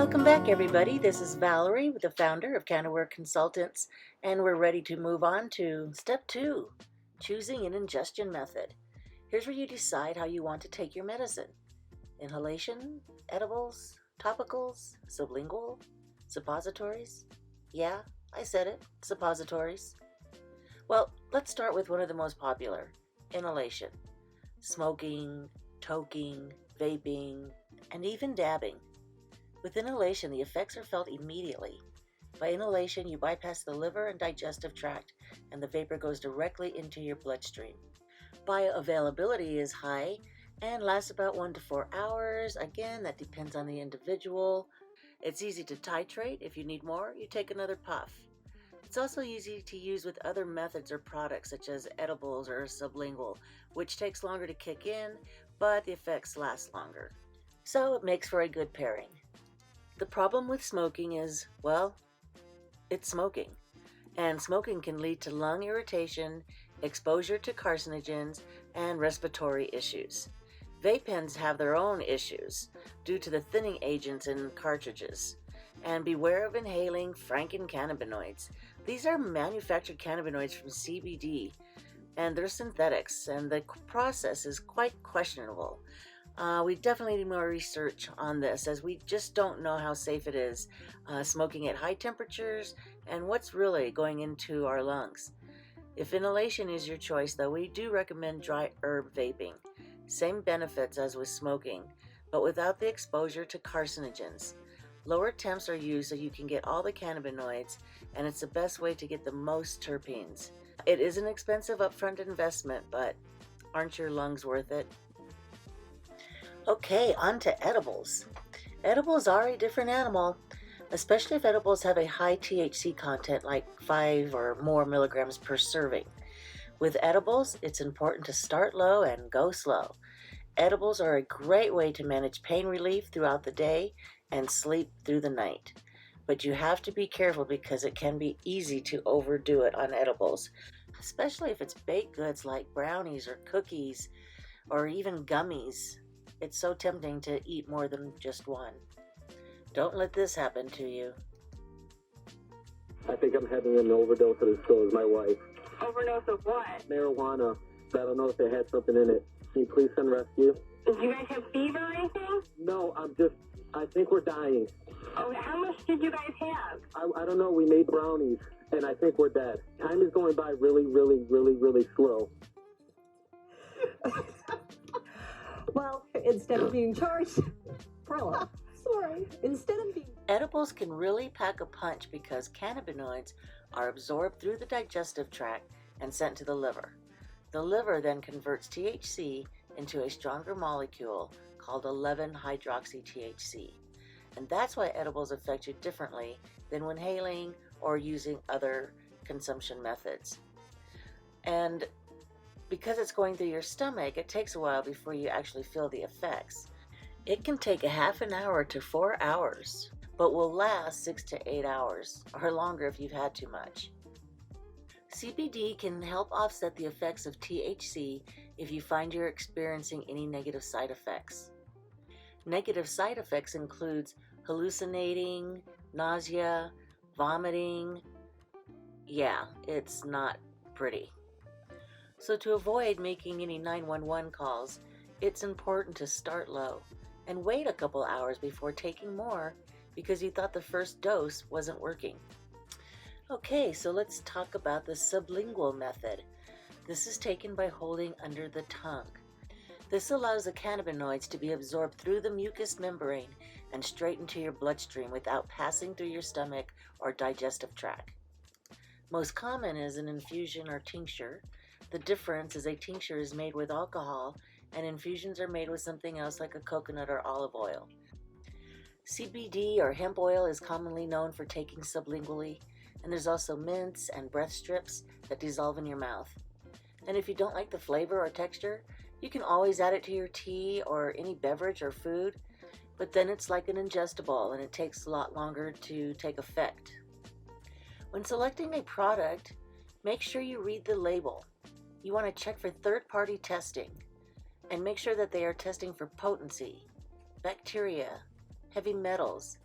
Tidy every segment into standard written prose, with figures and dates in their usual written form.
Welcome back, everybody. This is Valerie, the founder of Cannaware Consultants, and we're ready to move on to step 2, choosing an ingestion method. Here's where you decide how you want to take your medicine. Inhalation, edibles, topicals, sublingual, suppositories. Yeah, I said it, suppositories. Well, let's start with one of the most popular, inhalation. Smoking, toking, vaping, and even dabbing. With inhalation, the effects are felt immediately. By inhalation, you bypass the liver and digestive tract, and the vapor goes directly into your bloodstream. Bioavailability is high and lasts about 1 to 4 hours. Again, that depends on the individual. It's easy to titrate. If you need more, you take another puff. It's also easy to use with other methods or products such as edibles or sublingual, which takes longer to kick in, but the effects last longer. So it makes for a good pairing. The problem with smoking is, well, it's smoking. And smoking can lead to lung irritation, exposure to carcinogens, and respiratory issues. Vape pens have their own issues due to the thinning agents in cartridges. And beware of inhaling cannabinoids. These are manufactured cannabinoids from CBD, and they're synthetics, and the process is quite questionable. We definitely need more research on this, as we just don't know how safe it is smoking at high temperatures and what's really going into our lungs. If inhalation is your choice, though, we do recommend dry herb vaping. Same benefits as with smoking, but without the exposure to carcinogens. Lower temps are used so you can get all the cannabinoids, and it's the best way to get the most terpenes. It is an expensive upfront investment, but aren't your lungs worth it? Okay, on to edibles. Edibles are a different animal, especially if edibles have a high THC content like 5 or more milligrams per serving. With edibles, it's important to start low and go slow. Edibles are a great way to manage pain relief throughout the day and sleep through the night. But you have to be careful because it can be easy to overdo it on edibles, especially if it's baked goods like brownies or cookies or even gummies. It's so tempting to eat more than just one. Don't let this happen to you. I think I'm having an overdose of this, so is my wife. Overdose of what? Marijuana. I don't know if they had something in it. Can you please send rescue? Did you guys have fever or anything? No, I think we're dying. Oh, how much did you guys have? I don't know. We made brownies, and I think we're dead. Time is going by really, really, really, really slow. Well, instead of being charged, Edibles can really pack a punch because cannabinoids are absorbed through the digestive tract and sent to the liver. The liver then converts THC into a stronger molecule called 11-hydroxy-THC. And that's why edibles affect you differently than when inhaling or using other consumption methods. And because it's going through your stomach, it takes a while before you actually feel the effects. It can take a half an hour to 4 hours, but will last 6 to 8 hours, or longer if you've had too much. CBD can help offset the effects of THC if you find you're experiencing any negative side effects. Negative side effects includes hallucinating, nausea, vomiting. Yeah, it's not pretty. So to avoid making any 911 calls, it's important to start low and wait a couple hours before taking more because you thought the first dose wasn't working. Okay, so let's talk about the sublingual method. This is taken by holding under the tongue. This allows the cannabinoids to be absorbed through the mucous membrane and straight into your bloodstream without passing through your stomach or digestive tract. Most common is an infusion or tincture. The difference is a tincture is made with alcohol and infusions are made with something else like a coconut or olive oil. CBD or hemp oil is commonly known for taking sublingually, and there's also mints and breath strips that dissolve in your mouth. And if you don't like the flavor or texture, you can always add it to your tea or any beverage or food, but then it's like an ingestible and it takes a lot longer to take effect. When selecting a product, make sure you read the label. You want to check for third-party testing and make sure that they are testing for potency, bacteria, heavy metals,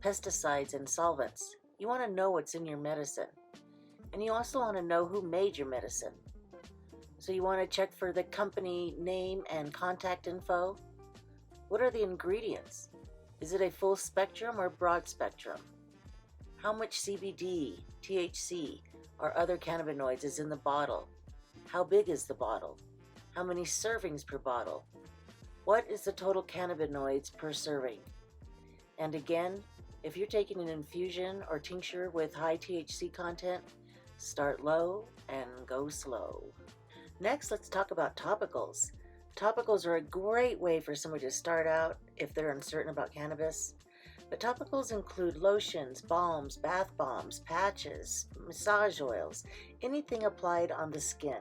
pesticides, and solvents. You want to know what's in your medicine. And you also want to know who made your medicine. So you want to check for the company name and contact info. What are the ingredients? Is it a full spectrum or broad spectrum? How much CBD, THC, or other cannabinoids is in the bottle? How big is the bottle? How many servings per bottle? What is the total cannabinoids per serving? And again, if you're taking an infusion or tincture with high THC content, start low and go slow. Next, let's talk about topicals. Topicals are a great way for someone to start out if they're uncertain about cannabis. But topicals include lotions, balms, bath bombs, patches, massage oils, anything applied on the skin.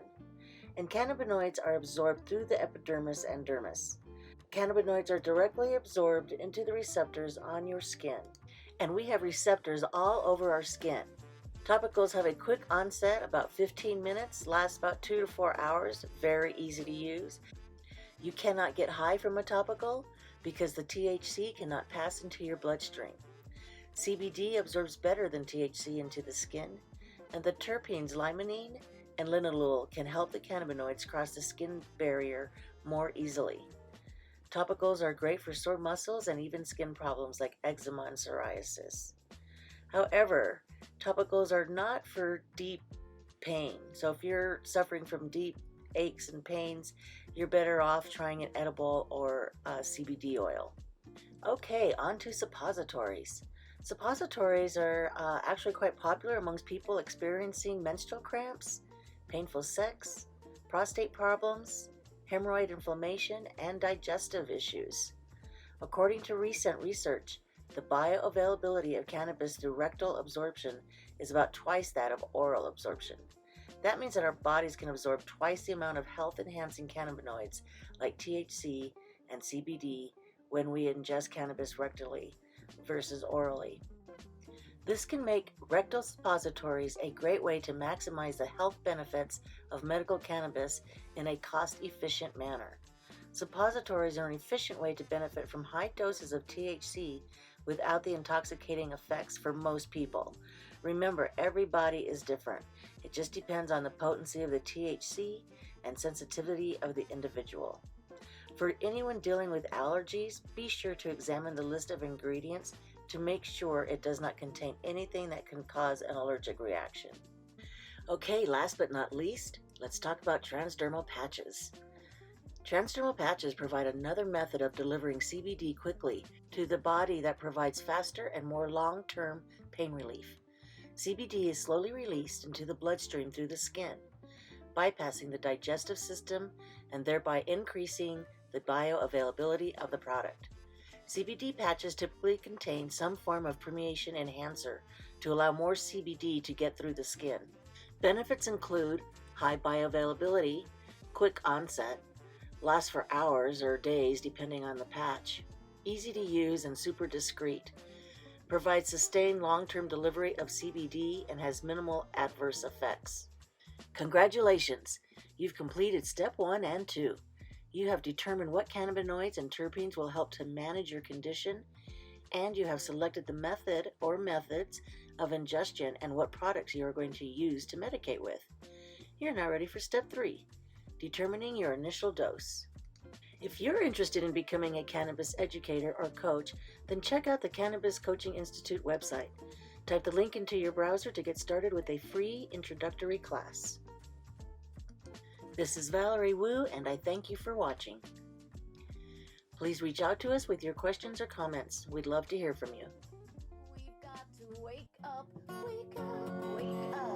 And cannabinoids are absorbed through the epidermis and dermis. Cannabinoids are directly absorbed into the receptors on your skin. And we have receptors all over our skin. Topicals have a quick onset, about 15 minutes, lasts about 2 to 4 hours, very easy to use. You cannot get high from a topical because the THC cannot pass into your bloodstream. CBD absorbs better than THC into the skin, and the terpenes limonene and linalool can help the cannabinoids cross the skin barrier more easily. Topicals are great for sore muscles and even skin problems like eczema and psoriasis. However, topicals are not for deep pain. So if you're suffering from deep aches and pains, you're better off trying an edible or CBD oil. Okay, on to suppositories. Suppositories are actually quite popular amongst people experiencing menstrual cramps, painful sex, prostate problems, hemorrhoid inflammation, and digestive issues. According to recent research, the bioavailability of cannabis through rectal absorption is about twice that of oral absorption. That means that our bodies can absorb twice the amount of health-enhancing cannabinoids like THC and CBD when we ingest cannabis rectally versus orally. This can make rectal suppositories a great way to maximize the health benefits of medical cannabis in a cost-efficient manner. Suppositories are an efficient way to benefit from high doses of THC without the intoxicating effects for most people. Remember, every body is different. It just depends on the potency of the THC and sensitivity of the individual. For anyone dealing with allergies, be sure to examine the list of ingredients to make sure it does not contain anything that can cause an allergic reaction. Okay, last but not least, let's talk about transdermal patches. Transdermal patches provide another method of delivering CBD quickly to the body that provides faster and more long-term pain relief. CBD is slowly released into the bloodstream through the skin, bypassing the digestive system and thereby increasing the bioavailability of the product. CBD patches typically contain some form of permeation enhancer to allow more CBD to get through the skin. Benefits include high bioavailability, quick onset, lasts for hours or days depending on the patch, easy to use and super discreet, provides sustained long-term delivery of CBD and has minimal adverse effects. Congratulations! You've completed step 1 and 2. You have determined what cannabinoids and terpenes will help to manage your condition, and you have selected the method or methods of ingestion and what products you are going to use to medicate with. You're now ready for step 3, determining your initial dose. If you're interested in becoming a cannabis educator or coach, then check out the Cannabis Coaching Institute website. Type the link into your browser to get started with a free introductory class. This is Valerie Wu, and I thank you for watching. Please reach out to us with your questions or comments. We'd love to hear from you. We've got to wake up, wake up, wake up.